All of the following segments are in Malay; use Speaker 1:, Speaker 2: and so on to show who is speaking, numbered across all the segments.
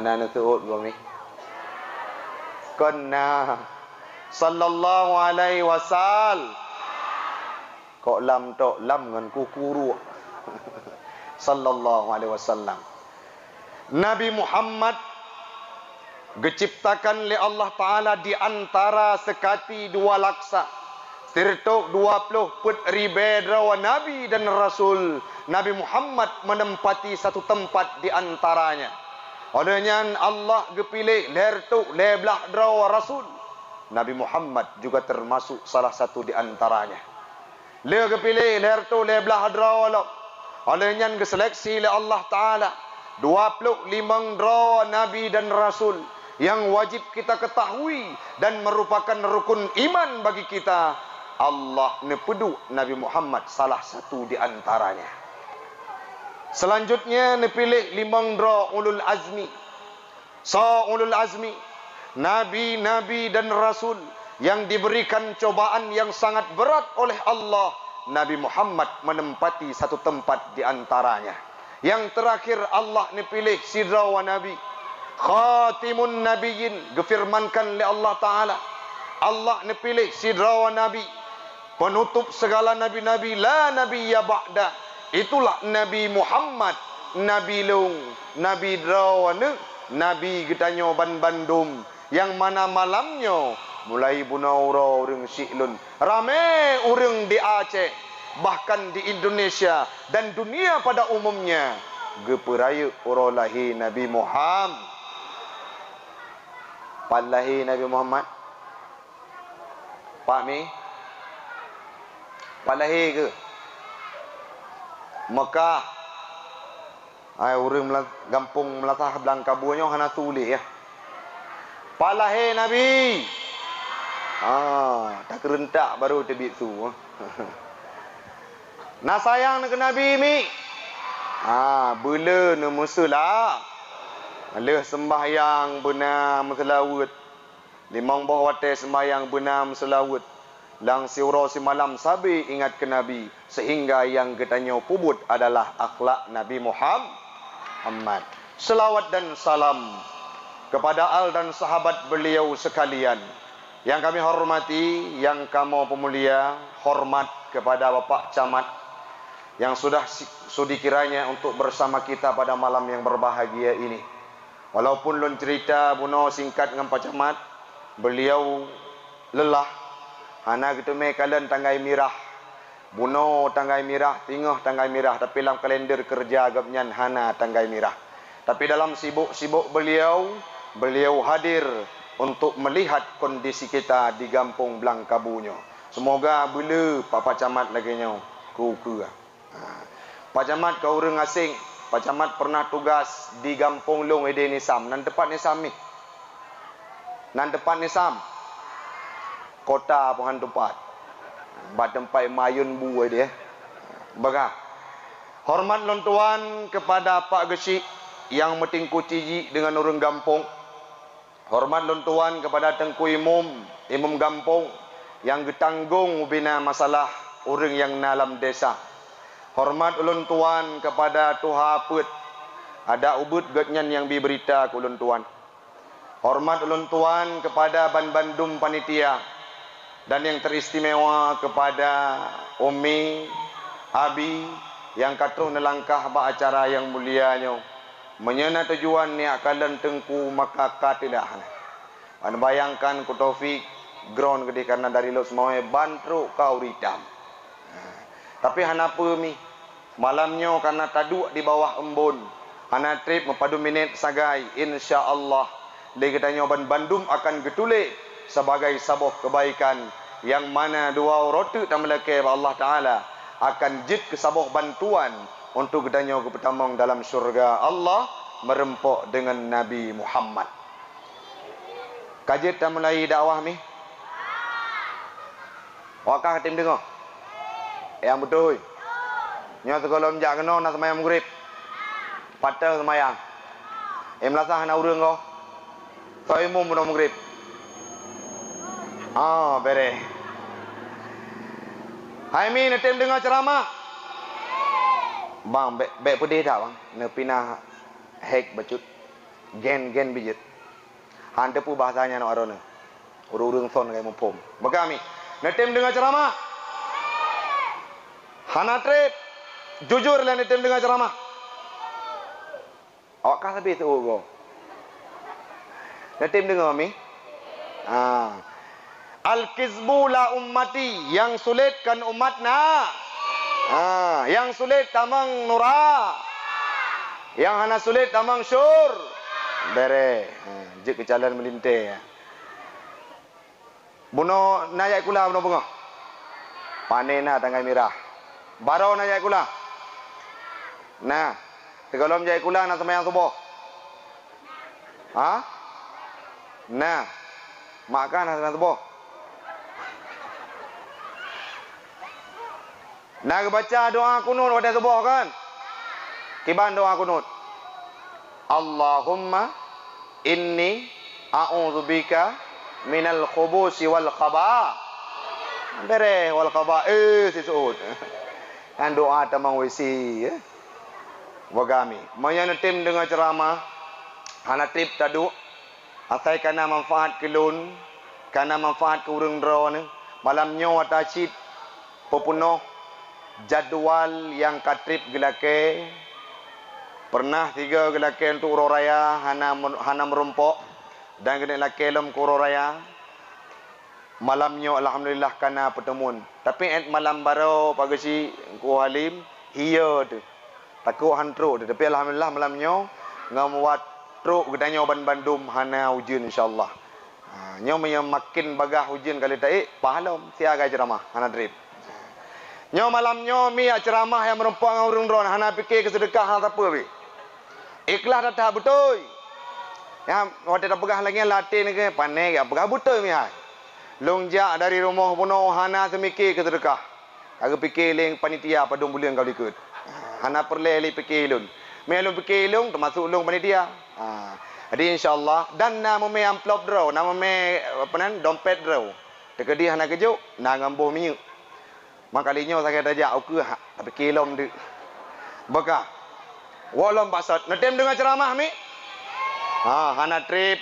Speaker 1: Mana nutuut bumi? Kena sallallahu alaihi wasallam. Kok lam tok lam ngan kukuru. Sallallahu alaihi wasallam. Nabi Muhammad diciptakan oleh Allah Ta'ala di antara sekati dua laksa. Tirtok 20 put ribedrawa Nabi dan Rasul. Nabi Muhammad menempati satu tempat di antaranya. Olehnya Allah gepilih lertuk leblah drawa Rasul. Nabi Muhammad juga termasuk salah satu di antaranya. Le gepilih lertuk leblah drawa lo. Olehnya geseleksi oleh Allah Ta'ala 25 drawa Nabi dan Rasul yang wajib kita ketahui dan merupakan rukun iman bagi kita. Allah nepedu Nabi Muhammad salah satu di antaranya. Selanjutnya nepilih 5 dra ulul azmi. Ulul azmi, nabi-nabi dan rasul yang diberikan cobaan yang sangat berat oleh Allah. Nabi Muhammad menempati satu tempat di antaranya. Yang terakhir Allah nepilih sidra wa nabi, khatimun nabiyyin, gefirmankan oleh Allah Ta'ala. Allah nepilih sidra wa nabi, penutup segala nabi-nabi, la nabiyya ba'da. Itulah Nabi Muhammad, Nabi Long, Nabi Drawana, Nabi getanyo ban Bandung, yang mana malamnya mulai bunaura urang Siklun, rame urang di Aceh, bahkan di Indonesia dan dunia pada umumnya geperaya urolahi Nabi Muhammad. Palahi Nabi Muhammad. Pak Mi? Palahi ke? Mekah. Ai urang gampung melatah belang kabunya hana tulis ya. Palahi Nabi. Tak kerentak baru tebit tu. Nak sayang nak Nabi mi. Bela na musulah. Alih sembahyang benar selawat. Limang bawah watai sembahyang benar selawat. Lang siura si malam sabi ingat ke Nabi, sehingga yang getanya pubut adalah akhlak Nabi Muhammad. Selawat dan salam kepada al dan sahabat beliau sekalian yang kami hormati, yang kamu pemulia, hormat kepada Bapak Camat yang sudah sudi kiranya untuk bersama kita pada malam yang berbahagia ini. Walaupun lon cerita buno singkat dengan Pak Camat, beliau lelah. Hana gitu me kalian tanggai mirah. Buno tanggai mirah, tingah tanggai mirah, tapi dalam kalender kerja agaknya hana tanggai mirah. Tapi dalam sibuk-sibuk beliau hadir untuk melihat kondisi kita di Kampung Blangkabunyo. Semoga bila Pak Camat lagi nyo ku. Pak Camat kau orang asing. Pak Camat pernah tugas di Kampung Long Ede Nisam. Nan depan Nisam ni. Nan depan Nisam. Kota Puhan tempat. Bat tempat mayun buai dia. Baga. Hormat lon tuan kepada Pak Gesik yang metingku ciji dengan orang Kampung. Hormat lon tuan kepada Tengku Imam Kampung yang getanggung bina masalah orang yang dalam desa. Hormat ulun tuan kepada Tuha Put. Ada ubud getnyan yang diberita ke ulun tuan. Hormat ulun tuan kepada Bandum Panitia. Dan yang teristimewa kepada Umi, Abi yang katru nelangkah ba acara yang mulianya. Menyena tujuan ni akalan Tengku maka katilah. Anda bayangkan ku Taufik ground gede karena dari lo semua bantru kau ritam. Tapi hanapa mi malamnya karena taduk di bawah embun. Hana trip mempadu minit sagai insya-Allah le katanya Bandung akan getule sebagai sabuh kebaikan yang mana dua rotu tamalake Allah Taala akan jid ke sabuh bantuan untuk katanya ke pertamang dalam syurga Allah merempok dengan Nabi Muhammad. Kajet dah mulai dakwah mi. Wakah tim dengar. Yang betul. Nya sekolom jak kena nak semayang maghrib. Patah semayang. Melasah nak urang kau. Kau imum pun maghrib. Bere. Hai mi netem dengar ceramah. Bang, bek pedih tak bang? Nepina hek bacut. Gen bijit. Handa pu bahasanya no arona. Urung son kayak mumpum. Bagami. Netem dengar ceramah. Hana trip. Jujur lah netem dengar ceramah. Awak kah habis tu go. Netem dengar mi. Al-kizbu la ummati, yang sulit kan umatna. Yang sulit tamang nura. Yang hana sulit tamang syur. Bere. Jik kecalan melintai. Buno nayak kula buno bunga. Panena tanggai mirah. Baro nayak kula. Nah, tegalom jaya kula na semayang subuh. Nah, makan na semayang subuh. Nak baca doa kunut pada subuh kan? Kiban doa kunut. Allahumma inni a'udzubika minal khubusi wal khaba. Bere wal khaba sisud. Dan doa tamang wisi ya. Wagami. Maya tim dengan ceramah. Hana trip tadu. Asai kana manfaat kelun, kana manfaat ke urang drone. Malamnya watacit popunoh jadual yang katrip gelake. Pernah 3 gelake untuk uroraya hana merumpok dan kena lake lom ke uroraya. Malamnya alhamdulillah kana pertemuan. Tapi malam baru pagi si ku halim hiya tu. Takut hantru tu. Tapi alhamdulillah malamnya ngamuat truk gedanya Bandung hana ujian insyaallah. Nyo makin bagah ujian kali taik pahalom siaga ceramah hana drip. Nyo malamnya mi ceramah yang merumpok ngau urung dron hana fikir kesedekah hal apa bi. Ikhlas dah betul. Ya wate dah pegah lagi latih ni ke pandai ke pegah betul mi hai. Longjak dari rumah puno hana semikir kesedekah. Aku fikir leng panitia padung bulan kau ikut. Hana perleh fikir lun. Melung fikir lung termasuk lung panitia. Jadi insyaallah dan nama me amplop draw, nama me apa nan dompet draw. Dekat dia hana kejuk, na ngambuh minyak. Makalinya saya tajak aku tapi kilom de. Baka. Walom pasat, netem dengar ceramah mi. Hana trip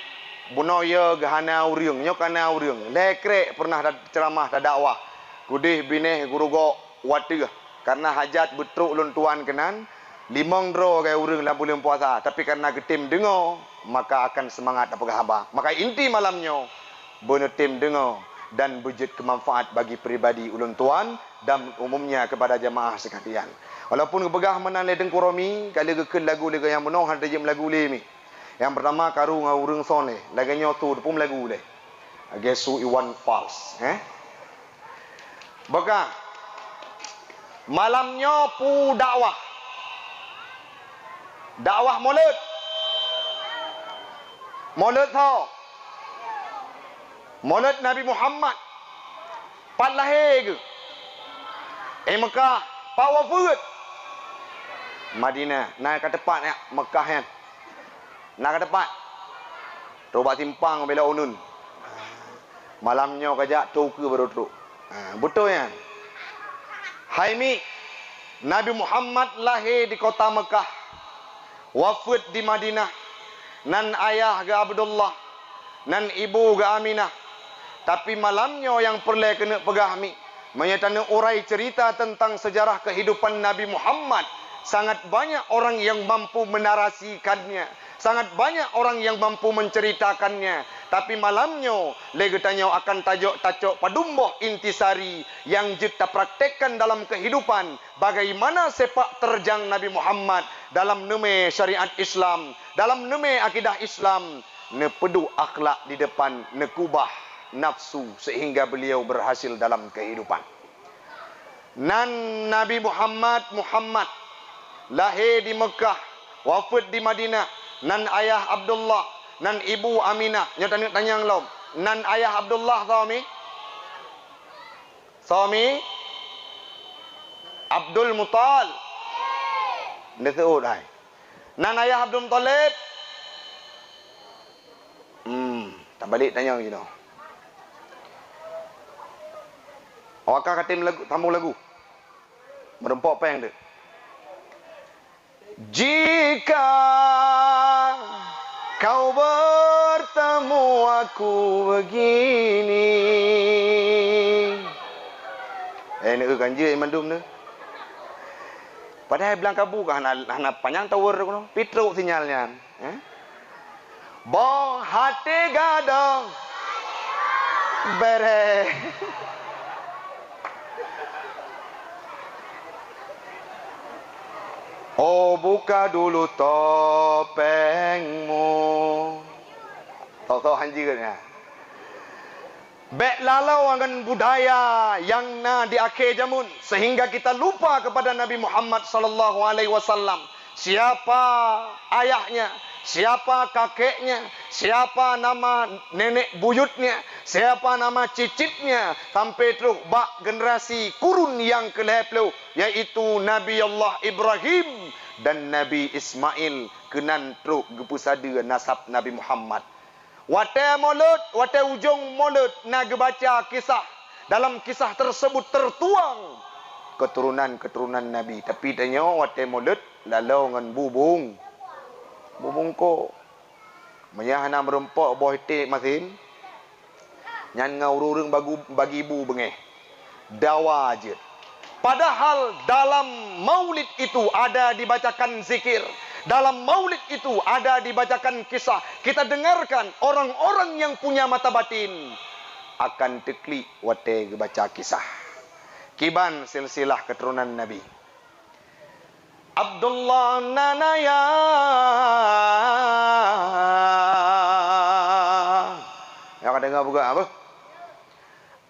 Speaker 1: buno ye gahana uriung, nyok kana uriung. Lekrek pernah ceramah da dakwah. Kudih bineh guru go wati karena hajat betruk lun tuan kenan. 5 dro kaya urung lah bulan puasa. Tapi karena ketim dengar, maka akan semangat apakah haba. Maka inti malamnya, bunuh tim dengar dan wujud kemanfaat bagi pribadi ulun tuan dan umumnya kepada jamaah sekalian. Walaupun kebegah menan le dengkuromi, kali gekil lagu lega yang menong hal tajam lagu le mi. Yang pertama karu ngau urung sone, laganya tu pun lagu le. Agesu Iwan Fals, Baka malamnya pu dakwah. Dakwah Maulid. Maulid tau. Maulid Nabi Muhammad. Pat lahir ke? Mekah, pak wafat. Madinah, nak ke tepat ya, Mekah kan. Nak ke tepat. Robat simpang bela unun. Malamnya kajak tu ke baru tu. Betul ya. Haimi Nabi Muhammad lahir di kota Mekah. Wafat di Madinah. Nan ayah ke Abdullah. Nan ibu ke Aminah. Tapi malamnya yang perlu kena pegah mi. Menyatakan urai cerita tentang sejarah kehidupan Nabi Muhammad. Sangat banyak orang yang mampu menarasikannya. Sangat banyak orang yang mampu menceritakannya. Tapi malamnya, legetanya akan tajuk padumboh intisari yang kita praktekkan dalam kehidupan. Bagaimana sepak terjang Nabi Muhammad dalam nama syariat Islam, dalam nama akidah Islam, nepedu akhlak di depan, nekubah nafsu sehingga beliau berhasil dalam kehidupan. Nan Nabi Muhammad lahir di Mekah, wafat di Madinah. Nan ayah Abdullah, nan ibu Aminah. Nyata tanya lom. Nan ayah Abdullah suami Abdul Muttalib. Nesud hai. Nan ayah Abdul Muttalib. Tak balik tanya gitu. Awakah katim lagu, tambung lagu. Merempok apa yang dia? Jika kau aku begini. Ni ganja mandum ni. Padahal bilang kabu kan anak panjang tower kono, pitruk sinyalnya. Bo hati gadong bere. Oh buka dulu topengmu. Tahu-tahu hanjirnya. Bek lalau akan budaya yang di akhir zaman sehingga kita lupa kepada Nabi Muhammad sallallahu alaihi wasallam. Siapa ayahnya, siapa kakeknya, siapa nama nenek buyutnya, siapa nama cicitnya, sampai terus bak generasi kurun yang ke-10 yaitu Nabi Allah Ibrahim dan Nabi Ismail kenan terus gepusada nasab Nabi Muhammad. Wate maulud, wate ujung maulud nak baca kisah. Dalam kisah tersebut tertuang keturunan-keturunan Nabi. Tapi tanya wate maulud lalau dengan bubung. Bubung ko. Mayah nak merempak buah itik masin. Nyan ngau rurung bagi ibu bengeh. Dawa je. Padahal dalam maulid itu ada dibacakan zikir. Dalam maulid itu ada dibacakan kisah. Kita dengarkan orang-orang yang punya mata batin akan teklik wate baca kisah. Kiban silsilah keturunan Nabi. Abdullah nanaya. Yang ada dengar buka apa?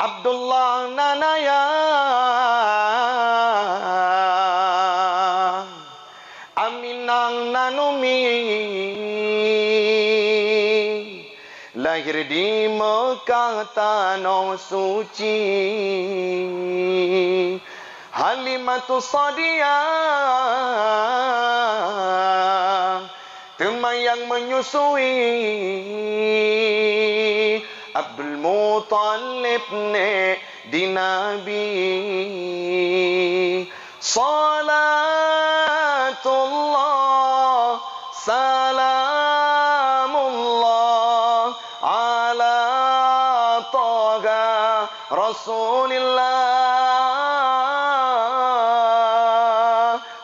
Speaker 1: Abdullah nanaya. Aminang nanumi lahir di Mekah tanah suci. Halimatus Sadiah temayang menyusui. Abdul Muttalib ne di Nabi. Salatullah salamullah ala taga Rasulillah.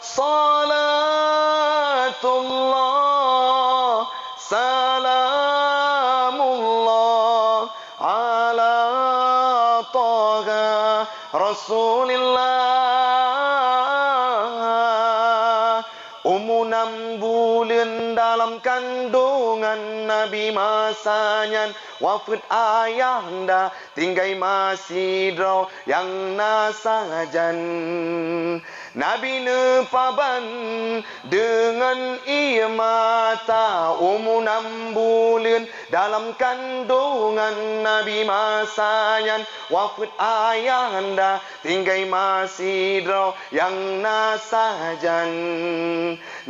Speaker 1: Salatullah salamullah ala taga Rasulillah. 6 bulan dalam kandungan Nabi masanya wafat ayahanda tinggai masih draw yang nasajan. Nabi nepaban dengan ia mata 6 bulan dalam kandungan Nabi masanya wafat ayahanda tinggai masih draw yang nasajan.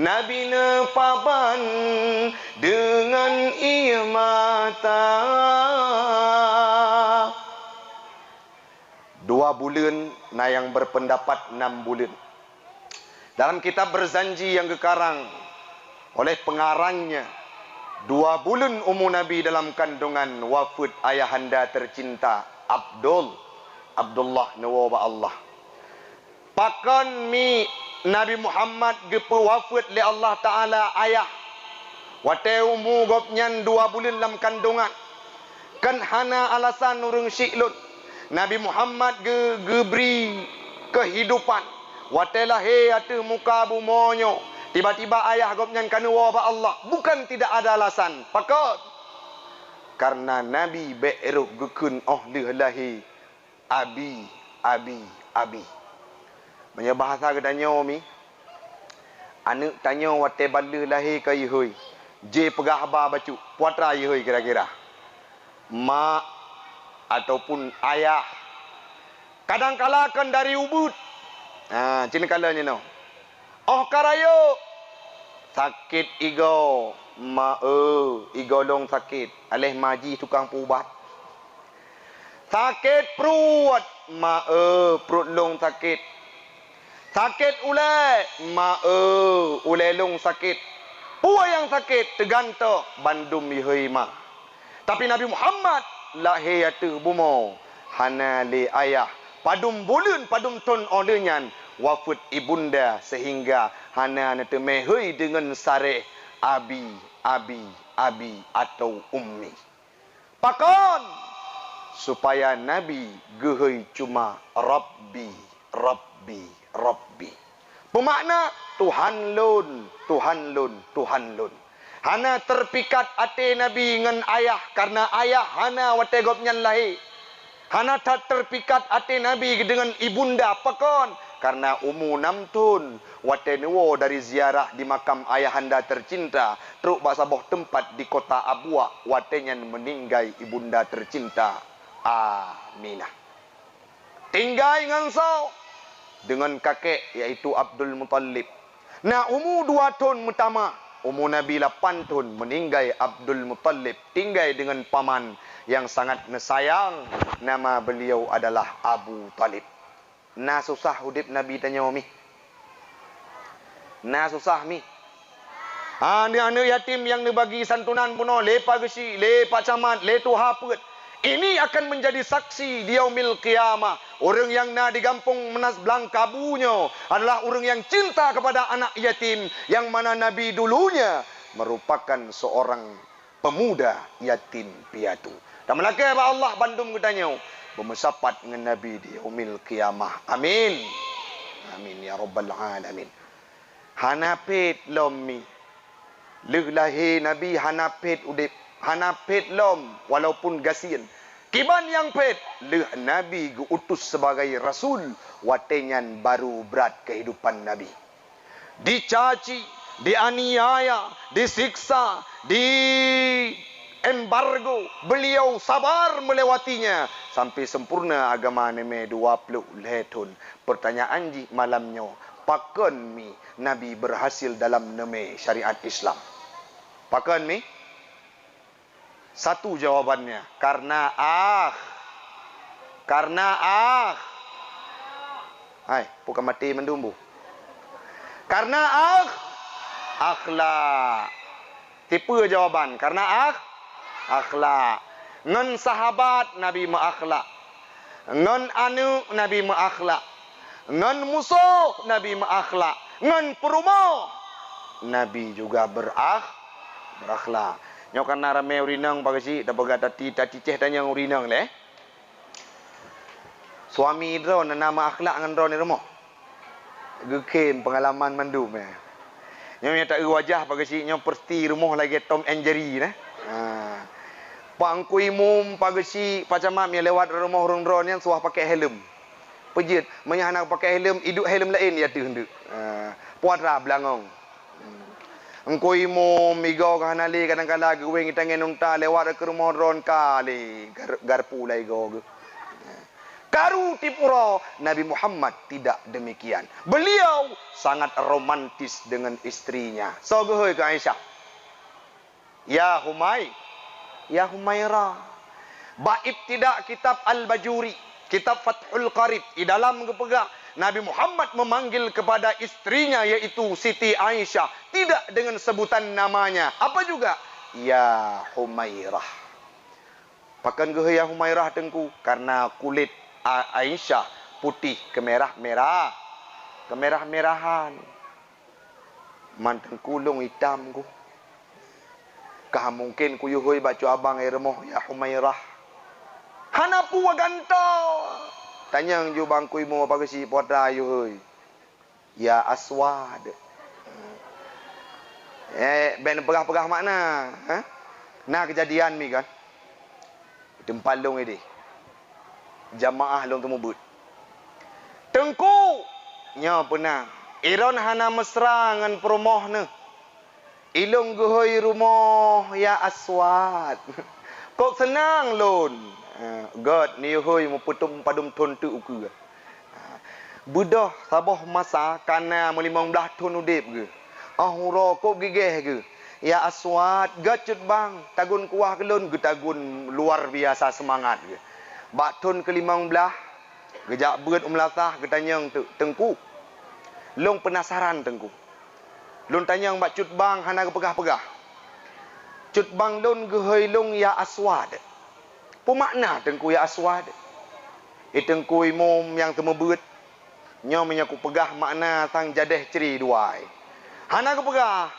Speaker 1: Nabi nepaban dengan ia mata 2 bulan na yang berpendapat 6 bulan. Dalam kitab Berzanji yang kekarang oleh pengarangnya 2 bulan umur Nabi dalam kandungan wafat ayahanda tercinta Abdullah nawaba Allah. Pakan mi Nabi Muhammad gepe wafat li Allah Ta'ala ayah. Wate umur gopnyan 2 bulan dalam kandungan. Kan hana alasan nurung syiklun. Nabi Muhammad geberi kehidupan. Wate lahir atu muka bumonyo. Tiba-tiba ayah gopnyan kanu waba Allah. Bukan tidak ada alasan. Pakot. Karena Nabi be'eruk gekun lahir. Abi. Banyak bahasa ke tanya mi. Anak tanya wate bala lahir ke yehoi. J pegah ba bacu. Puatra yehoi kira-kira. Mak ataupun ayah. Kadang-kala kan dari ubud. Cina kalanya no. Oh karayo. Sakit igo. Igo long sakit. Aleh maji tukang pubat. Sakit perut. Perut long sakit. Sakit ulai. Ulai long sakit. Puai yang sakit tergantung bandum yehoi ma. Tapi Nabi Muhammad lahir yaitu bumo hana le ayah padum bulan padum ton olenyan wafat ibunda sehingga hana nete mehoi dengan sareh abi atau ummi. Pakon supaya Nabi gehoi cuma Rabbi. Pemakna Tuhan lun. Hana terpikat ate Nabi dengan ayah karena ayah hana wategop nyan lahir. Hana tak terpikat ate Nabi dengan ibunda pakon karena umur 6 tahun watenuwo dari ziarah di makam ayahanda tercinta truk basaboh tempat di kota Abwa watenyan meninggai ibunda tercinta Aminah. Tinggal ngansau dengan kakek yaitu Abdul Muttalib. Nah, umur 2 tahun pertama, umur Nabi 8 tahun meninggal Abdul Muttalib, tinggal dengan paman yang sangat nesayang, nama beliau adalah Abu Talib. Nah, susah hudip Nabi tanya mi. Nah, susah mi. Anak-anak yatim yang dibagi santunan puno, lepa gesi, lepa camat, le tu haput. Ini akan menjadi saksi di yaumil qiyamah. Orang yang nak digampung menas belang kabunya adalah orang yang cinta kepada anak yatim. Yang mana Nabi dulunya merupakan seorang pemuda yatim piatu. Dan melaka Allah bandung katanya bermesapat dengan Nabi di yaumil qiyamah. Amin. Amin ya rabbal alamin. Hanapet lomi. Lahir Nabi hanapet udip. Hanapet lom walaupun gasian. Kiban yang pet leh Nabi diutus sebagai rasul watenyan baru berat kehidupan Nabi. Dicaci, dianiaya, disiksa, di embargo, beliau sabar melewatinya sampai sempurna agama neme 20 tahun. Pertanyaan ji malamnya, pakon mi Nabi berhasil dalam neme syariat Islam? Pakon mi? Satu jawabannya, karena hai, bukan mati mendumbu. Karena akhlak. Tipe jawaban, karena akhlak. Ngan sahabat Nabi ma'akhlak. Ngan anu Nabi ma'akhlak. Ngan musuh Nabi ma'akhlak. Ngan perumah Nabi juga berakhlak. Nyo kana rame urinang bagasi da baga tati ceh tanya urinang le. Suami dro nama akhlak ngan dro ni rumah. Gekem pengalaman mandum ya. Nyo tak wajah bagasi nyo persti rumah lagi Tom and Jerry nah. Pangkui mum bagasi pacamam yang lewat rumah orang dro ni suah pakai helm. Pejit menyanak pakai helm, hidup helm lain ya tu hendak. Puadra belangong. Engkau imo migau kahanali kadang-kadang guwing itangen unta lewat ke rumah ron kali garpu lai go. Karu tipuro Nabi Muhammad tidak demikian. Beliau sangat romantis dengan istrinya. So gohoi ke Aisyah. Ya Humairah. Baib tidak kitab Al-Bajuri, kitab Fathul Qarib di dalam kepegang Nabi Muhammad memanggil kepada istrinya yaitu Siti Aisyah tidak dengan sebutan namanya. Apa juga? Ya Humairah. Pakan ge ya Humairah tengku karena kulit Aisyah putih kemerah-merah. Kemerah-merahan. Mantan kulung hitam ku. Kah mungkin ku yuhoi baca abang remoh ya Humairah. Hanapu wagantau. Tanyang ju bangkui mo pagasi poda yuhoi. Ya Aswad. Ben pegah-pegah makna, Nah kejadian mi kan. Tempat long ini. Jamaah long temubut. Tengku nya pernah. Iron hana mesra ngan promoh ne. Ilung guhoi rumah ya Aswad. Kok senang lon. God ni hoi mu putum padum ton tu uku. Budah sabah masa kana 15 tahun udip ke. Ahura kok gigeh ke. Ya Aswad gacut bang tagun kuah kelon ke tagun luar biasa semangat ke. Bak tahun ke-15 gejak beut umlatah getanyang tu tengku. Long penasaran tengku. Long tanyang bacut bang hana ke pegah-pegah. Cut bang lun gehoi lung ya aswad. Pu makna tengku ya aswad. Tengku imum yang temebut. Nyo menyaku pegah makna sang jadeh ceri duai. Hana ku pegah.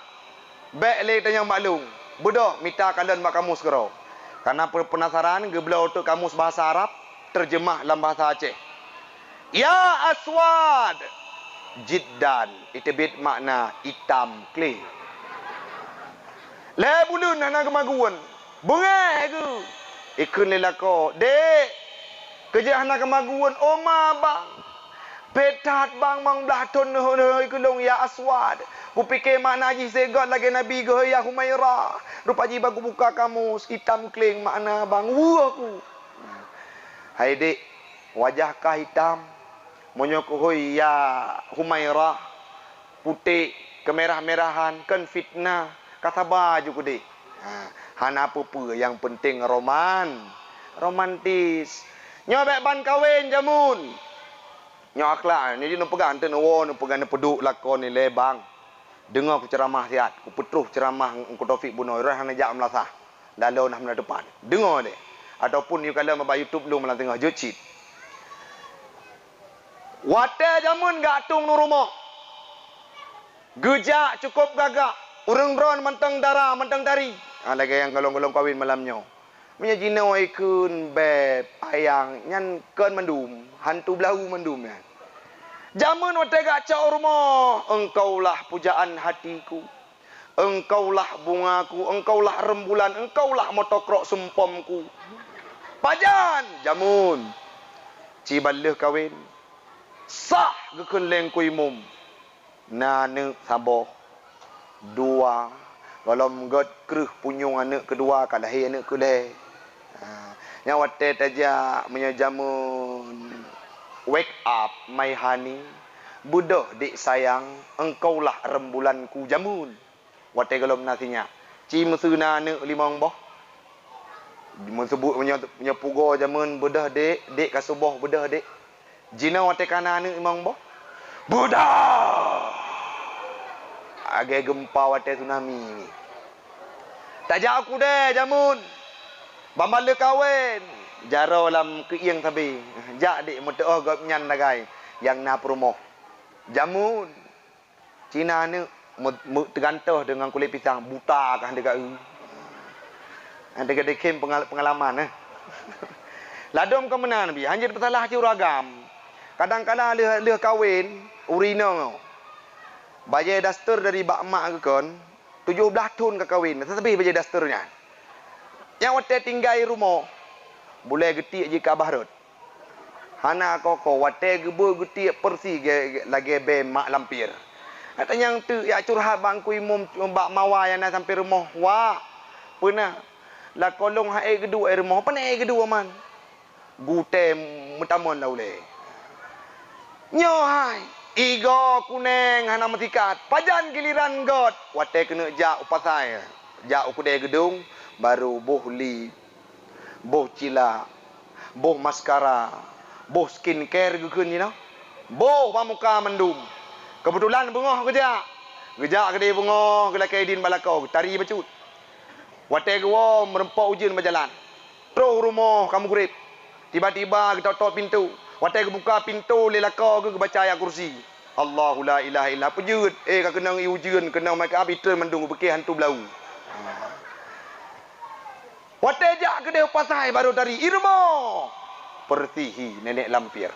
Speaker 1: Bek le tanya maklum. Budak minta kalian mak kamus kero. Karena penasaran geblau tu kamus bahasa Arab terjemah dalam bahasa Aceh. Ya aswad jiddan. Itu bit makna hitam clear. Le bulun hana kemaguan. Bungai ke. Ikun lelako. Dek. Kerja hana kemaguan. Oma bang. Petat bang belah ton kulung ya aswad. Ku fikir makna haji segot lagi Nabi ke ya Humairah. Rupa jiba ku buka kamus hitam kling makna bang. Aku. Hai dek, wajahkah hitam? Monyokuhui ya Humairah. Putih kemerah-merahan kan fitnah. Kata baju ku dek. Hana apa-apa yang penting romantis. Nyobek ban kawin jamun. Nyo akhlak ni dia nak pegang tu nak pegang peduk lakon ni lebang. Dengar aku ceramah siat, aku petruh ceramah engko Taufik Bunoy rah nak melasah. Lalu nak mena depan. Dengar dia. Ataupun you kalau maba YouTube lu melang tengah jecit. Wate jamun gak tung nu rumah. Gejak cukup gagak. Urang bron mentang darah, mentang tari. Lagi yang golong-golong kawin malamnya. Punya jino ikun beb ayang nyan ken mendum hantu belahu mendum ya. Jaman wate gak cak rumah, engkaulah pujaan hatiku. Engkaulah bungaku, engkaulah rembulan, engkaulah motokrok sumpomku. Pajan jamun. Cibaleh kawin. Sah gekun lengku imum. Nane saboh. Dua. Kalau menggot keruh punyung anak kedua kalahi anak kuleh. Yang wate taja menyajamun wake up my honey. Budoh dik sayang, engkaulah rembulanku jamun. Wate kalau nasinya. Ci mesuna anak limang boh. Mensebut punya pugo jamun budoh dik kasuboh budoh dik. Jina wate kana anak limang boh. Budoh. Age gempa wate tsunami ni. Tajak aku deh jamun. Bambala kawin. Jaro lam keiang sabi. Jak dik mutoh gop nyan lagai yang na promo. Jamun. Cina ni tergantung dengan kulit pisang buta kah dekat dekat dekem pengalaman Ladom ke mana nabi? Hanya bersalah curagam. Kadang-kadang leh kawin urina. Bayar daster dari bak mak ke kon 17 tahun ke kahwin. Tetapi bayar dasternya. Yang wate tinggal di rumah. Boleh getik jika bahrut. Hana koko wate gebu getik persi lagi be mak lampir. Kata yang tu ya curhat bangku imum bak mawa yang nak sampai rumah. Wah. Pernah. La kolong hae gedua rumah. Apa naik gedua man? Gute mutamon lah boleh. Nyohai. Igo kuneng hana matikat. Pajan giliran god. Wate kena jak upasai. Jak ukudai gedung. Baru boh lip. Boh cila. Boh maskara. Boh skincare gukun you know. Boh pamuka mendum. Kebetulan bengah kejak. Kejak kedai bengah. Kelakai din balakau. Tari bacut. Wate gua merempak ujian berjalan. Terus rumah kamu kurip. Tiba-tiba kita tutup pintu. Wate buka pintu lelaka ke baca ayat kursi. Allahu la ilaha illa pejut. Kau kenang ujian kenang mereka arbiter mendung bekih hantu belau. Wate jak ke dia pasai baru dari irmo. Pertihi nenek lampir.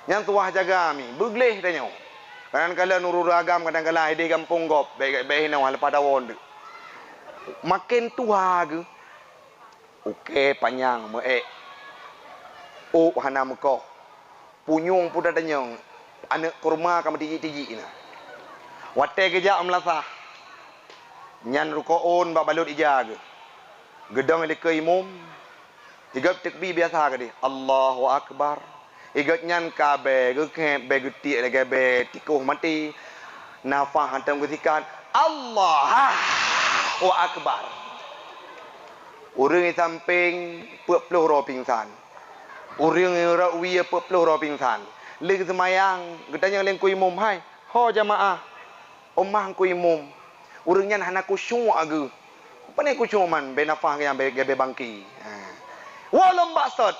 Speaker 1: Yang tuah jaga mi begleh tanya. Kadang-kadang nurul agam kadang-kadang ide kampung gop baik-baik nang lepas dawon. Makin tua ke. Okey panjang meek. Oh hana muka. Punyung pun dah tanya. Anak kurma kamu tiji-tiji ina. Wate kejak melasah. Nyan rukoon bak balut ija ke. Gedang leka imum. Igap takbir biasa ke dia. Allahu Akbar. Igat nyan kabe ke be getik lagi be tikuh mati. Nafah hantam ketikan. Allahu Akbar. Orang di samping peluk roh pingsan. Orang yang rakwi peluk roh pingsan. Lagi semayang, katanya leng kui mum hai. Ho jamaah. Omah kui mum. Orang yang hana kusyuk age. Apa ni kucuman benafah yang bebe bangki. Walau maksud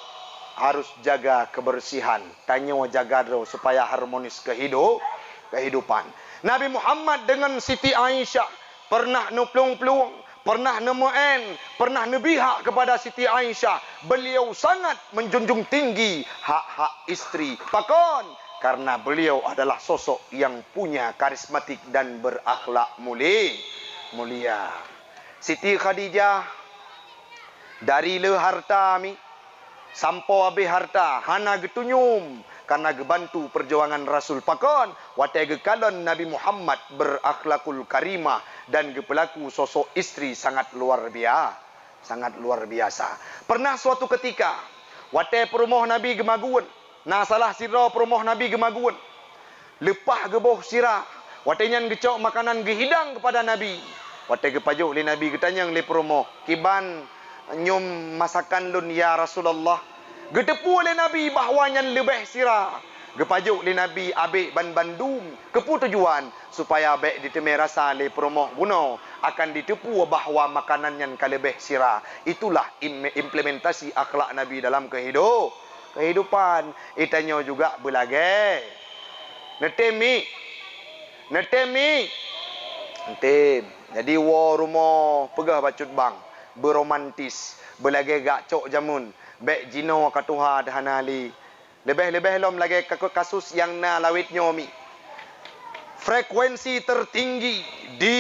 Speaker 1: harus jaga kebersihan. Tanya jaga supaya harmonis kehidupan. Nabi Muhammad dengan Siti Aisyah pernah nuplung-plung, pernah nemuin, pernah nebihak kepada Siti Aisyah. Beliau sangat menjunjung tinggi hak-hak isteri. Pakon, karena beliau adalah sosok yang punya karismatik dan berakhlak mulia. Siti Khadijah dari le harta mi sampo habis harta hana getunyum karena gebantu perjuangan Rasul pakon watai gekalon Nabi Muhammad berakhlakul karimah dan gepelaku sosok istri sangat luar biasa. Pernah suatu ketika watai perumoh Nabi gemaguan, nah salah sirah perumoh Nabi gemaguan, lepah geboh sirah watai nyan gecok makanan gehidang kepada Nabi. Watai gepajuk li Nabi getanyang li perumoh kiban nyum masakan lun ya Rasulullah. Gedepu oleh Nabi bahawa yang lebih sirah. Gepajuk li Nabi abik ban bandum. Kepu tujuan supaya abik ditemi rasa li perumoh buno akan ditepu bahawa makanan yang kalebih sirah. Itulah implementasi akhlak Nabi dalam kehidupan. Itanya juga belage. Netemi. Jadi rumah pegah bacut bang. Beromantis, belage gak cok jamun, bek jino katuha dahanali. Lebih-lebih lom lagi kasus yang na lawit nyomi. Frekuensi tertinggi di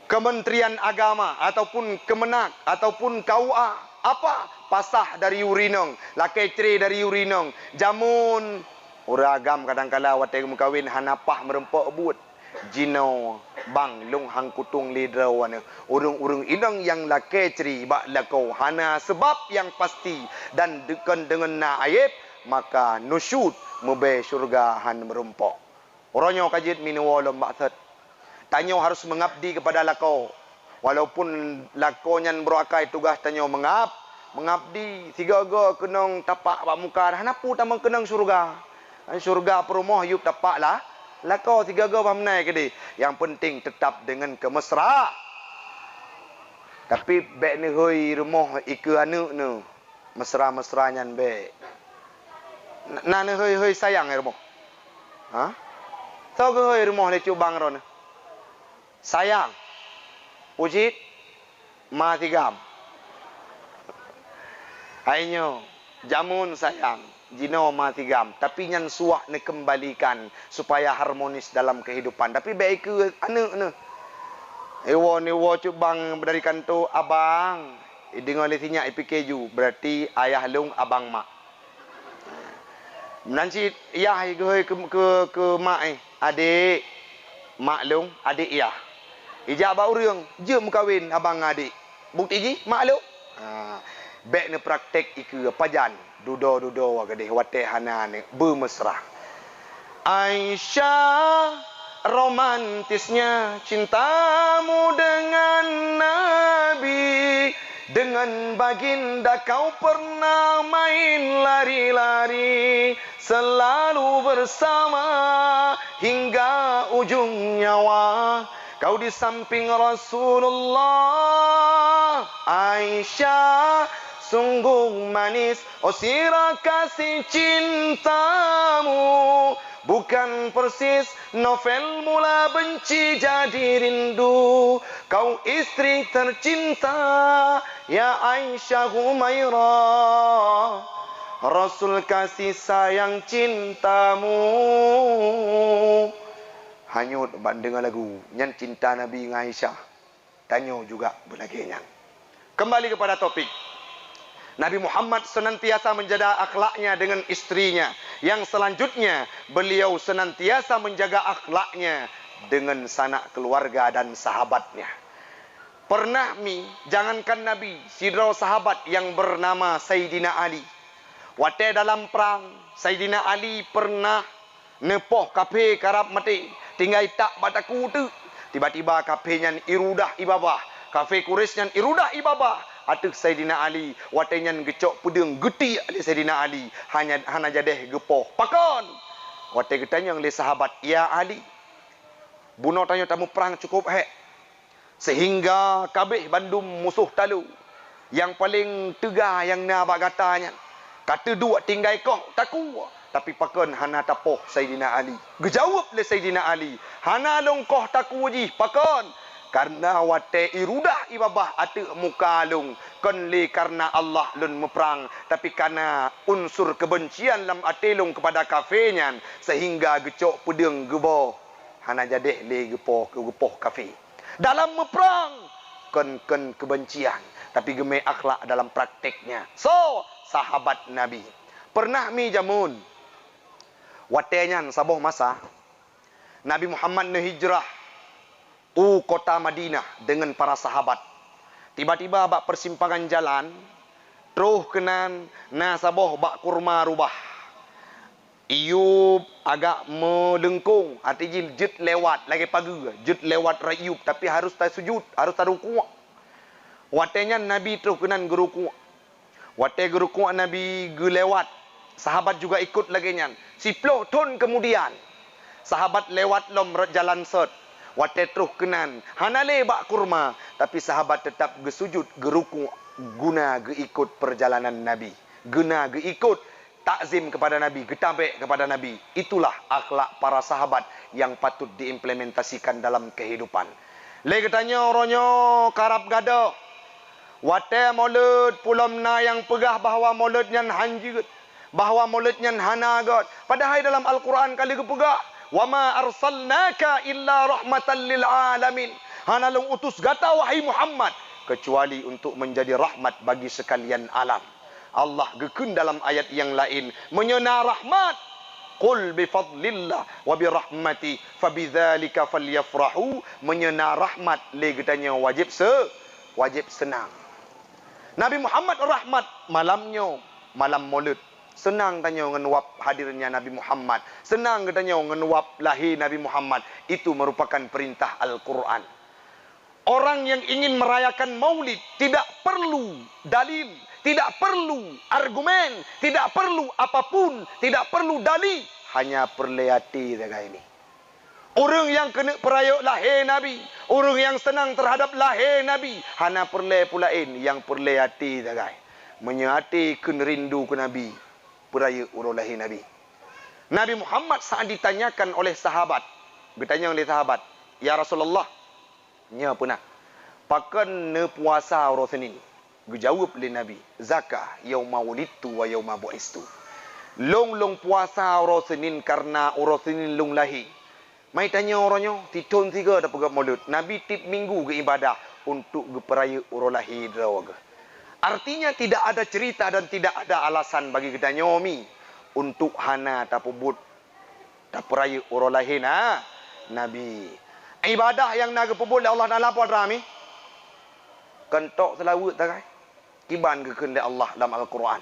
Speaker 1: Kementerian Agama ataupun Kemenak ataupun KUA apa? Pasah dari urinong, lakai ceri dari urinong. Jamun uragam kadang-kala watai mukawin hanapah merempok buat. Jino bang lung hang kutung lidrawana urung-urung inang yang lake ceri bak lakau hana sebab yang pasti dan dekan dengan na ayib maka nusyud mube syurga han merumpok. Orangnya kajit minuwalom maksud tanyo harus mengabdi kepada lakau walaupun lakonyan berakai tugas tanyo mengabdi tiga-ga kenong tapak bak muka hana pu tamang kenong syurga perumoh yup tapak lah lakau tiga-ga pamnai ke di. Yang penting tetap dengan kemesra. Tapi bek ni hoi rumah ike anu nu. Mesra-mesranya bek. Na ni hoi sayang rumah. Ha? Tahu ke hoi rumah le cubang ron. Sayang. Ujit mati gam. Ainyo jamun sayang. Jino mati gam, tapi nyan suah ne kembalikan supaya harmonis dalam kehidupan. Tapi baik ke anu. Ewo cubang dari kanto abang. Dengar letinya ipikeju berarti ayah lung abang mak. Nanti ayah ke mak adik mak lung adik ayah. Ijak bau reung, je mukawin abang adik. Bukti ji mak lung. Baik ne praktek iku pajan. Dudo wagadeh wate hanane bermesra. Aisyah, romantisnya cintamu dengan Nabi. Dengan baginda kau pernah main lari-lari, selalu bersama hingga ujung nyawa. Kau di samping Rasulullah. Aisyah, sungguh manis, oh sirah kasih cintamu. Bukan persis novel mula benci jadi rindu. Kau istri tercinta, ya Aisyah Humairah. Rasul kasih sayang cintamu. Hanyut dengar lagu nyan cinta Nabi dengan Aisyah. Tanyo juga belagenya. Kembali kepada topik. Nabi Muhammad senantiasa menjaga akhlaknya dengan istrinya. Yang selanjutnya, beliau senantiasa menjaga akhlaknya dengan sanak keluarga dan sahabatnya. Pernah jangankan Nabi, sidra sahabat yang bernama Sayyidina Ali. Waktu dalam perang, Sayyidina Ali pernah nepoh kafe karab mati. Tinggal tak bataku tu. Tiba-tiba kafenya irudah ibabah. Kafe Quraisy irudah ibabah. Atuk Sayyidina Ali watenyan gecok pedeng geti ali Sayyidina Ali hana jadeh gepoh pakon wate getanyang le sahabat ya Ali buno tanya tamu perang cukup Sehingga kabeh bandum musuh talu. Yang paling tegar yang na abak katanya. Kata dua tinggal kau taku. Tapi pakon hana tapoh Sayyidina Ali. Gejawab le Sayyidina Ali. Hana long koh taku ji pakon. Karena wate irudah ibabah ate muka lung. Kon le karena Allah lun meperang. Tapi karena unsur kebencian lam ate lung kepada kafenya. Sehingga gecok pedeng geboh. Hana jadeh le gepoh kafe. Dalam meperang. Kon kebencian. Tapi gemai akhlak dalam prakteknya. So, sahabat Nabi. Pernah mi jamun. Watenyan saboh masa. Nabi Muhammad hijrah. Kota Madinah dengan para sahabat. Tiba-tiba bak persimpangan jalan. Terus kenan. Na saboh bak kurma rubah. Iyub agak melengkung. Artinya jut lewat. Lagi pagi. Jut lewat Iyub. Tapi harus tak sujud. Harus tak rukuk. Watenya Nabi terus kenan gerukuk. Wate gerukuk Nabi gelewat. Sahabat juga ikut lagi nyan. 10 tahun kemudian. Sahabat lewat lom jalan set. Wate terus kenan. Hanale bak kurma. Tapi sahabat tetap gesujud gerukuk. Guna geikut perjalanan Nabi. Guna geikut takzim kepada Nabi. Getabek kepada Nabi. Itulah akhlak para sahabat yang patut diimplementasikan dalam kehidupan. Lagi tanya orangnya karab gada. Wate maulud pulam na yang pegah bahawa mauludnya hanjut. Bahawa mauludnya hanagat. Padahal dalam Al-Quran kali kepegah. Wa ma arsalnaka illa rahmatan lil alamin. Hanalung utus gata wahai Muhammad. Kecuali untuk menjadi rahmat bagi sekalian alam. Allah gekun dalam ayat yang lain. Menyena rahmat. Qul bifadlillah wa birahmati fabidzalika falyafrahu. Menyena rahmat. Legetanya wajib senang. Nabi Muhammad rahmat malamnya, malam maulid. Senang tanya ngenuap hadirnya Nabi Muhammad. Senang katanya ngenuap lahir Nabi Muhammad. Itu merupakan perintah Al-Quran. Orang yang ingin merayakan maulid tidak perlu dalil, tidak perlu argumen, tidak perlu apapun, tidak perlu dalil. Hanya perliati jaga ini. Orang yang kena perayaan lahir Nabi. Orang yang senang terhadap lahir Nabi. Hana perle pulain yang perle hati jagai. Menyati kena rindu ke Nabi. Peraya urang lahir Nabi. Nabi Muhammad saat ditanyakan oleh sahabat. Bertanya oleh sahabat. Ya Rasulullah. Nya pernah. Pakan ne puasa orang Senin. Gejawab oleh Nabi. Zakah yauma wulitu wa yauma bu'istu. Long puasa orang Senin karena orang Senin long lahir. Mai tanya orangnya, titun tiga dah pegap maulud. Nabi tip minggu ke ibadah untuk peraya urang lahir drawaga. Artinya tidak ada cerita dan tidak ada alasan bagi kita nyomi untuk hana tapubut taperaya urang lahir Nabi. Ibadah yang naga pebut Allah Taala apa rami? Kentok selawat tak kai? Kiban ke kehendak Allah dalam Al-Quran.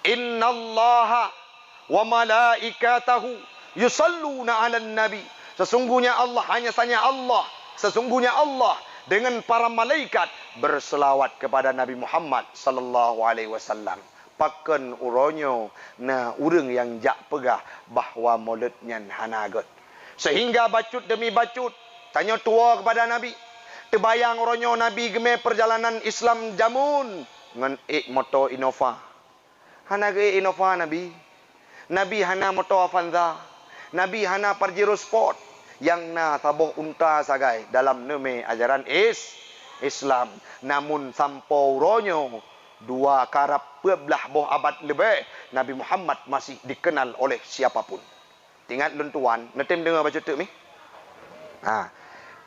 Speaker 1: Innallaha wa malaikatahu yusalluna 'alan nabi. Sesungguhnya Allah, hanya saja Allah. Sesungguhnya Allah dengan para malaikat berselawat kepada Nabi Muhammad sallallahu alaihi wasallam. Pakan uronyo na urang yang jak pegah bahawa maulidnya hanagat. Sehingga bacut demi bacut tanya tua kepada Nabi. Terbayang uronyo Nabi gemeh perjalanan Islam jamun ngan moto Innova. Hana ge Innova Nabi. Nabi hana moto Avanza. Nabi hana Pajero Sport. Yang na taboh unta sagai dalam neme ajaran Islam. Namun sampau ronyo dua karap belah boh abad lebih Nabi Muhammad masih dikenal oleh siapapun. Tingat lentuan, netem dengar baca tu mi?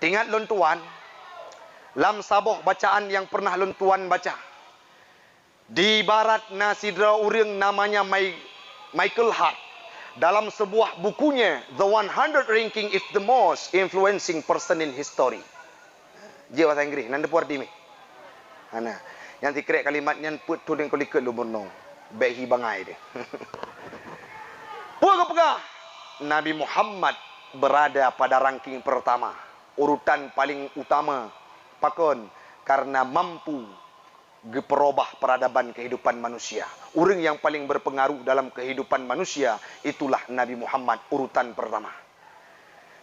Speaker 1: Tingat lentuan lam saboh bacaan yang pernah lentuan baca. Di barat nasidra urang namanya Michael Hart. Dalam sebuah bukunya, The 100 Ranking is the Most Influencing Person in History. Dia bahasa Inggeris. Nanda puar di mi. Hana. Yang tikrek kalimatnya put tu dengan kulikat lu bernong. Behi bangai dia. Puan kepegah. Nabi Muhammad berada pada ranking pertama. Urutan paling utama. Pakon. Karena mampu perubah peradaban kehidupan manusia. Orang yang paling berpengaruh dalam kehidupan manusia itulah Nabi Muhammad, urutan pertama.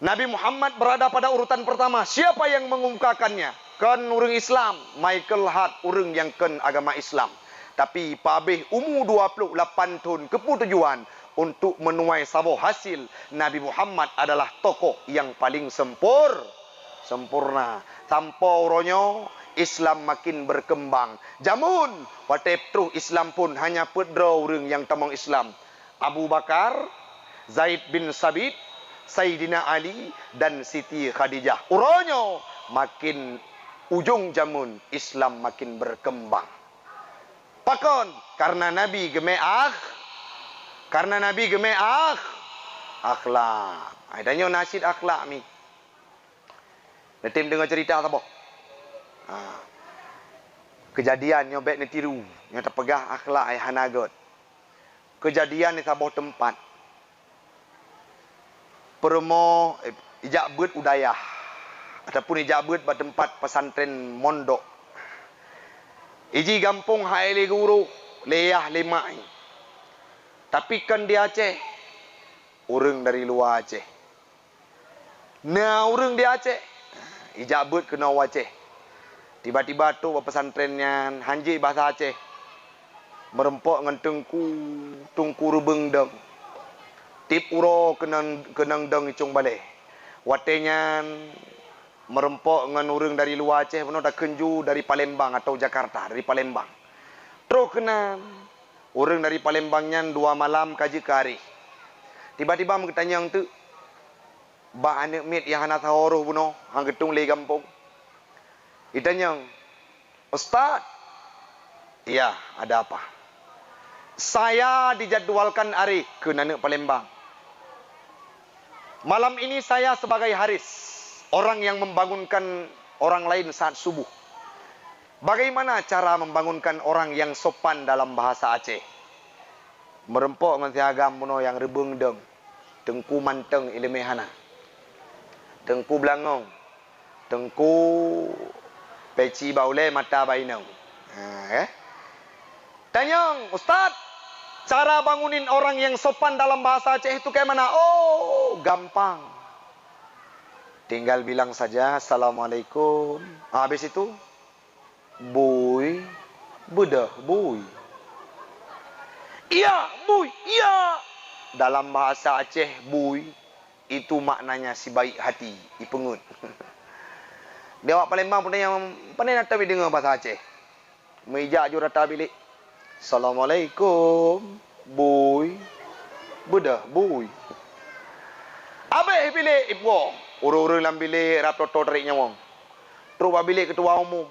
Speaker 1: Nabi Muhammad berada pada urutan pertama. Siapa yang mengungkapkannya? Ken urang Islam, Michael Hart urang yang ken agama Islam. Tapi pabeh umur 28 tahun keputujuan untuk menuai sabuh hasil Nabi Muhammad adalah tokoh yang paling sempurna. Tanpa uronyo Islam makin berkembang. Jamun watep truh Islam pun hanya pedro urang yang tamang Islam. Abu Bakar, Zaid bin Sabit, Sayyidina Ali dan Siti Khadijah. Uronyo makin ujung jamun Islam makin berkembang. Pakon karena Nabi gemeah, akhlak. Adanya nasid akhlak mi. Netim dengar cerita apa? Kejadian nyobek ni tiru, yang terpegah akhlak ai hanagot. Kejadian di sabuh tempat. Permo ijak beut udayah ataupun ijak beut ba tempat pesantren mondok. Iji gampung haile guru leyah lemai. Tapi kan di Aceh urang dari luar Aceh. Nah urang di Aceh ijak beut kena Aceh. Tiba-tiba tu pesantrennya hanji bahasa Aceh. Merempok ngan tungku rubeng deng. Tip uro kenang deng icung balik. Watenya merempok ngan urang dari luar Aceh pun dah kenju dari Palembang atau Jakarta, dari Palembang. Terus kena urang dari Palembangnya 2 malam kaji kari. Tiba-tiba bertanya tu, ba anak mit yang hana sahoroh puno, hang getung le kampung. Ditanya, Ustaz, iya ada apa? Saya dijadwalkan hari ke anak Palembang. Malam ini saya sebagai haris, orang yang membangunkan orang lain saat subuh. Bagaimana cara membangunkan orang yang sopan dalam bahasa Aceh? Merempok dengan siagam puno yang rebeng deng. Tengku manteng ilemehana. Tengku belangong. Tengku peci baule mata bainang. Tanya, Ustaz, cara bangunin orang yang sopan dalam bahasa Aceh itu kayak mana? Oh, gampang. Tinggal bilang saja Assalamualaikum. Habis itu Buy, bedah buy. Iya, buy, iya. Dalam bahasa Aceh, buy itu maknanya si baik hati, ipengut. Dia awak Palembang pun yang pandai nak tahu dengar bahasa Aceh. Meja ju rata bilik. Assalamualaikum, buy, bedah buy. Abe bilik ibu. Urung-urung dalam bilik rap toto tarik nyawang. Terus bilik ketua umum.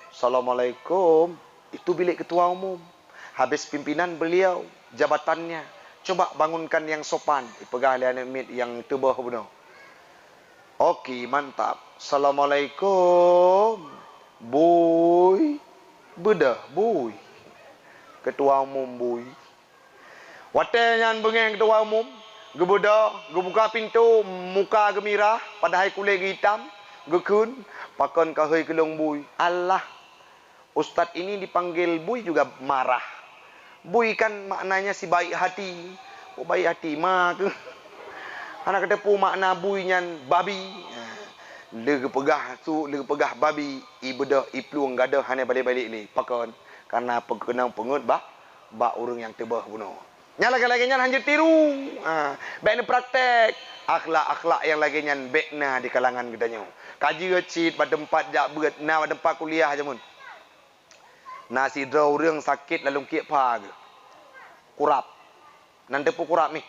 Speaker 1: Assalamualaikum. Itu bilik ketua umum. Habis pimpinan beliau, jabatannya. Coba bangunkan yang sopan. Ipegah lian mit yang tebah benar. Okey, mantap. Assalamualaikum. Buy. Bedah, buy. Ketua umum, buy. Watenya bengeng ketua umum. Gebuda, gebuka pintu, muka gembira, padahal kulit hitam. Gekun, pakon kahai kelong buy. Allah. Ustaz ini dipanggil buy juga marah. Buy kan maknanya si baik hati. Oh baik hati mak. Anak ketepu makna buy nyan babi. Lega pegah su, lega pegah babi. Ibedah ipluang gadah hanya balik-balik ni. Pakon karena pengenang pengut ba urang yang tebah bunuh. Nya lagi-lagi nyan hanjir tiru. Baik ni praktek akhlak-akhlak yang lagi nyan bekna di kalangan gedanyo. Kaji recit pada tempat jak beut na pada tempat kuliah aja mun. Nasi draw reung sakit lalu kiek pa ke. Kurap. Nan tepu kurap mi.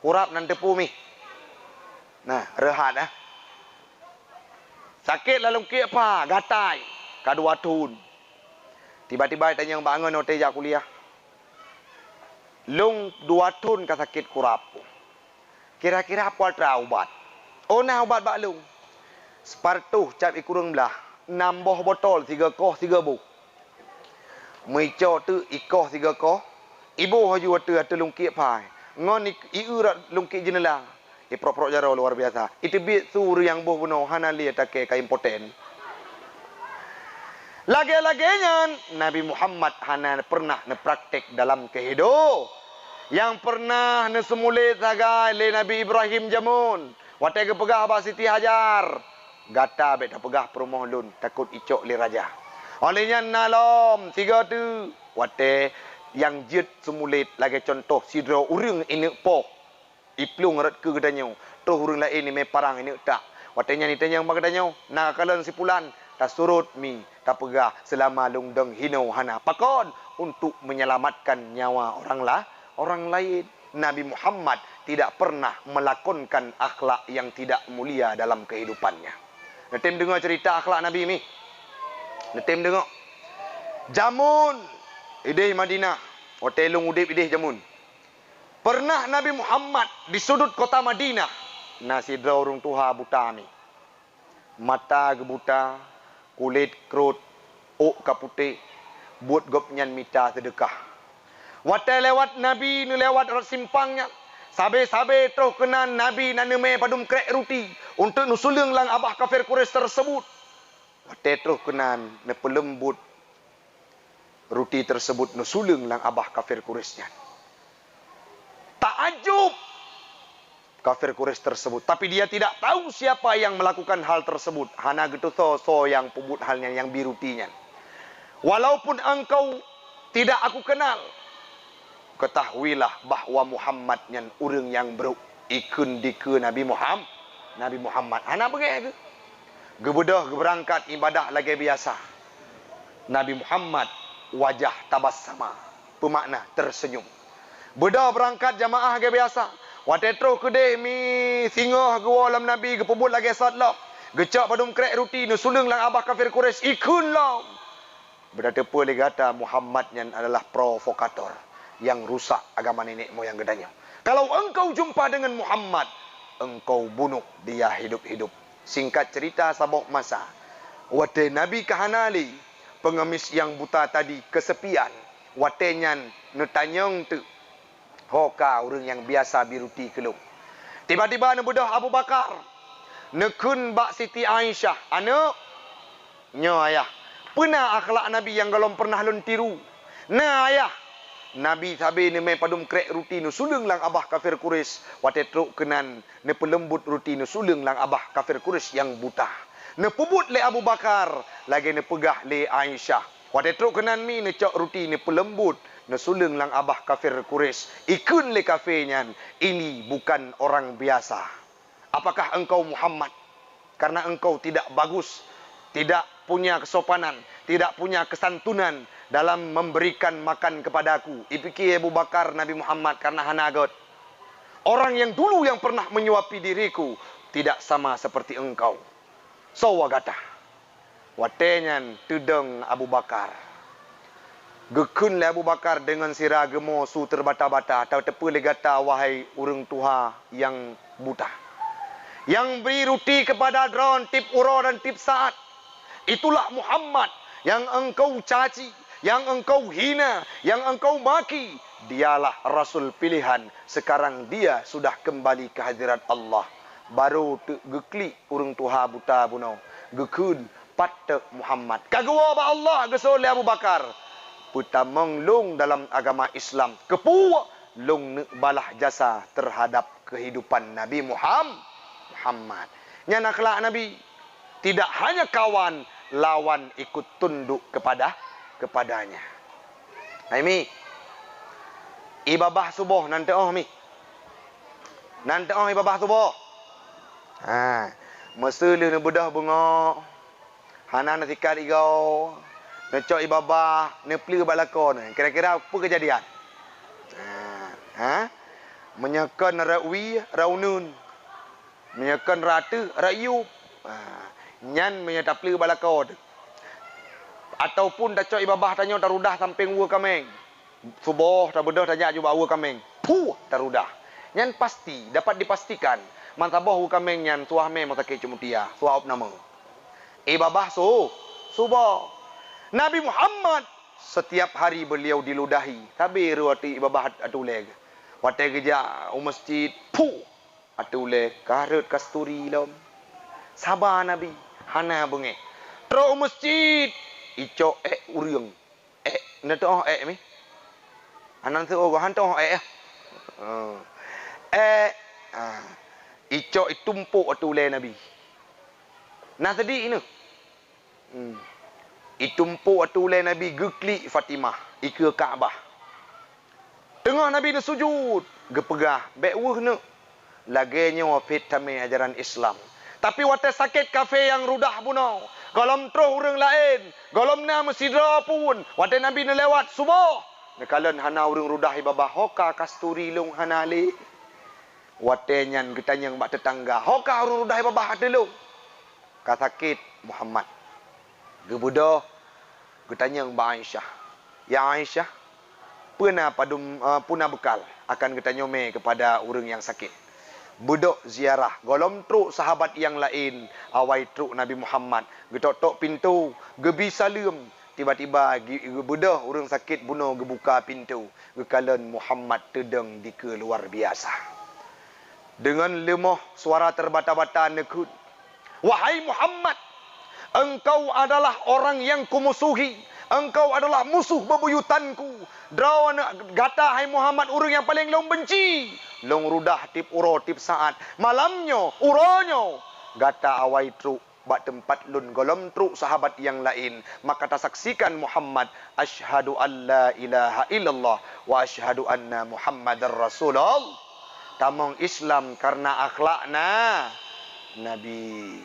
Speaker 1: Kurap nan tepu mi. Nah, rehat Sakit lalu kiek pa, gatai. Kadua tahun. Tiba-tiba tanya yang bangun hotel jak kuliah. Lung 2 tahun ka sakit kurap. Kira-kira apa ubat? Oh nah ubat bak lung. Separtuh cap ikurung belah. 6 botol 3 koh 3 buh. Meco tu ikoh 3 koh. Ibu haju atu lungkik pai. Ngon iurat lungkik jenela. Prok-prok jaro luar biasa. Itu bit suru yang boh buno hana li take ka impoten. Lagi-laginya Nabi Muhammad hana pernah nepraktek dalam kehidupan. Yang pernah nesemule saga le Nabi Ibrahim jamun. Watai ke pegah Abah Siti Hajar. Gata bet dah pegah perumah lun. Takut icok li raja. Olehnya nalom. Tiga tu. Wate yang jid semulit. Lagi contoh. Sidra urung ini po. Iplung rat ke gedanya. Toh urung lain ni me parang ini tak. Watenya ni tanya yang bagdanya. Nak kalan sipulan. Tak surut mi. Tak pegah. Selama lung deng hino hana. Pakon. Untuk menyelamatkan nyawa orang lain. Nabi Muhammad tidak pernah melakonkan akhlak yang tidak mulia dalam kehidupannya. Netem dengar cerita akhlak Nabi ni. Netem dengar. Jamun idih Madinah. Hotelung udip idih jamun. Pernah Nabi Muhammad di sudut kota Madinah. Nasidra urung tuha buta mi. Mata gebuta, kulit kerut, ok kaputih, buat gopnyan mita sedekah. Watai lewat Nabi ni lewat simpangnya. Sabe-sabe terus kenan Nabi naneme padum krek ruti untuk nusulung lang abah kafir Quraisy tersebut. Watai terus kenan ne pelembut ruti tersebut nusulung lang abah kafir Quraisynya. Takjub kafir Quraisy tersebut, tapi dia tidak tahu siapa yang melakukan hal tersebut. Hana gitu so yang pubut halnya yang birutinya. Walaupun engkau tidak aku kenal, ketahuilah bahwa Muhammad yang urang yang ikun dike Nabi Muhammad. Hana begitu. Gebedah berangkat ibadah lagi biasa. Nabi Muhammad wajah tabassama, bermakna tersenyum. Bedah berangkat jamaah lagi biasa. Watetro kedai mi singoh gua alam Nabi gepebut lagi sadlap. Gecak padum krek ruti nusulung lang abah kafir Quraisy ikun lam. Berada apa lagi kata Muhammad yang adalah provokator yang rusak agama nenek moyang gedanya. Kalau engkau jumpa dengan Muhammad, engkau bunuh dia hidup-hidup. Singkat cerita sabok masa. Wate Nabi kahanali pengemis yang buta tadi kesepian. Watenyan netanyong tu. Hoka orang yang biasa biruti kelung. Tiba-tiba nebudah Abu Bakar. Nekun bak Siti Aisyah. Anak. Nya ayah. Pernah akhlak Nabi yang galom pernah lun tiru. Nah ayah. Nabi sabi ni mai padum krek ruti nu sulung lang abah kafir Quraisy. Wate truk kenan ne pelembut ruti nu sulung lang abah kafir Quraisy yang buta. Ne pubut le Abu Bakar. Lagi ne pegah le Aisyah. Wate truk kenan mi ne cok ruti ne pelembut. Nesulung lang abah kafir Quraisy. Ikun le kafirnya. Ini bukan orang biasa. Apakah engkau Muhammad? Karena engkau tidak bagus. Tidak punya kesopanan. Tidak punya kesantunan. Dalam memberikan makan kepadaku. Ipikir Abu Bakar Nabi Muhammad karena hanagot. Orang yang dulu yang pernah menyuapi diriku. Tidak sama seperti engkau. So wagata. Watenyan tudeng Abu Bakar. Gekun le Abu Bakar dengan sirah gemo su terbata-bata. Tahu tepu le gata wahai urang tuha yang buta. Yang beri ruti kepada drone tip uro dan tip saat. Itulah Muhammad yang engkau caci, yang engkau hina, yang engkau maki. Dialah Rasul pilihan. Sekarang dia sudah kembali ke hadirat Allah. Baru gekli urang tuha buta bunau. Gekun patek Muhammad. Kagua ba Allah gesol le Abu Bakar. Putamong lung dalam agama Islam. Kepuak lung balah jasa terhadap kehidupan Nabi Muhammad. Yang akhlak Nabi. Tidak hanya kawan, lawan ikut tunduk kepadanya. Nah mi. Ibabah subuh nanti mi. Nanti ibabah subuh. Masa lu bedah bunga. Hana natikar igau. Necok ibabah, nepli balakon. Kira-kira apa kejadian? Menyekan Rawi, Raunun. Menyekan Ratu, Rayub. Nyan menyetapli balakon. Ataupun dacok ibabah tanya tarudah samping ua kameng. Subuh tak bedah tanya juga ua kameng. Puh tarudah. Nyan pasti, dapat dipastikan. Mantabah ua kameng nyan suah me matake cumutia. Suah op nama. Ibabah subuh. Nabi Muhammad setiap hari beliau diludahi. Tapi ruati ibabah atuleg. Watai geja masjid pu atuleg karut kasturi lom. Sabar Nabi hana benge. Tro masjid ico uriang. Nato mi. Anan tu hanto ico itumpuk atuleg Nabi. Nah tadi ini. Itumpu atulai Nabi geklik Fatimah ika Kaabah. Tengah Nabi ni sujud, gepegah bekweh ne. Lagenya wafit tamai ajaran Islam. Tapi wate sakit kafe yang rudah punau. Golom terus orang lain, golom na mesidra pun. Wate Nabi ni lewat subuh. Nekalan hana orang rudah ibabah hoka kasturi long hanali. Wate nyan getanyang bak tetangga. Hoka orang rudah ibabah adelung. Kasakit Muhammad. Gebudah getanyang ba Aisyah. Ya Aisyah, puna bekal akan getanyome kepada orang yang sakit. Budok ziarah golom truk sahabat yang lain awai truk Nabi Muhammad getok-tok pintu gebi salam tiba-tiba budah orang sakit bunuh gebuka pintu gekalan Muhammad tedeng di ke luar biasa dengan lemah suara terbata-bata nekut, wahai Muhammad, engkau adalah orang yang kumusuhi, engkau adalah musuh bebuyutanku. Drawana gata hai Muhammad orang yang paling long benci. Long rudah tip uro tip saat. Malamnya uronyo gata awai truk bak tempat lun golom truk sahabat yang lain. Maka tasaksikan Muhammad, asyhadu an la ilaha illallah wa asyhadu anna Muhammadar Rasulullah. Tamong Islam karena akhlakna Nabi.